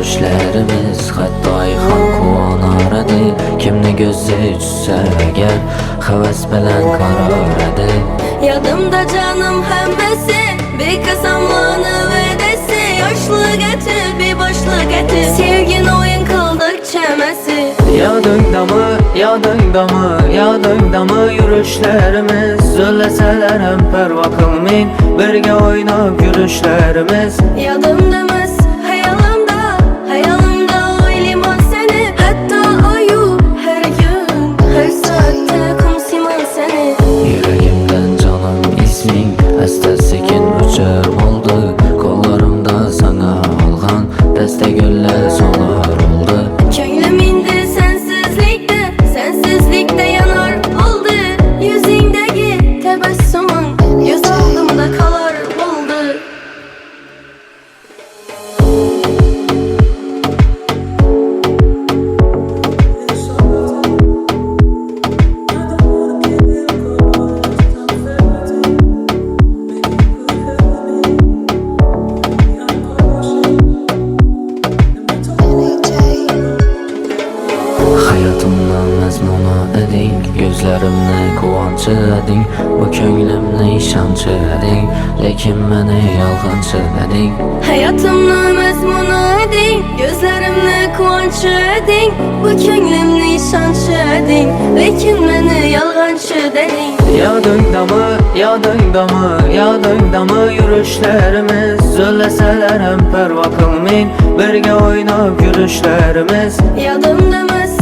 yürüşlerimiz Hattoy ham quvonar edi. Kimni gözü tushsa agar havas bilan qarar edi. Yadımda canım hemmesi, bir kasamlanıp edesi. Yaşlı getir, bir başlı getir, sevgin oyun kıldık çemesi. Yadında mı, yadında mı, yadında mı yürüşlerimiz Söyleseler hem perva kılmayın birge oynab yürüşlerimiz. Yadımdamız, hayalimda, hayalimda oylayman seni. Hatta ayu her gün, her saatte kumsiman seni. Yüreğimden canım ismin asta sekin uçar oldu. Kollarımda sana algan deste güller solar oldu. Könglim indi sensizlikte, sensizlikte yanar oldu. Yüzündeki tebessümün göz aldımda kalar oldu. Hayatımdan mezmunu edin, gözlerimle kuvonchi edin. Bu ko'nglimni ishonchi edin, lekin meni yolg'onchi edin. Hayatımla mezmunu edin, gözlerimle kuvonchu edin. Bu ko'nglimni ishonchi edin, lekin meni yolg'onchi deding. Yadında mı, yadında mı, yadında mı yürüşlerimiz Söyleseler hem perva kılmayın birge oynab yürüşlerimiz. Yadımdamız,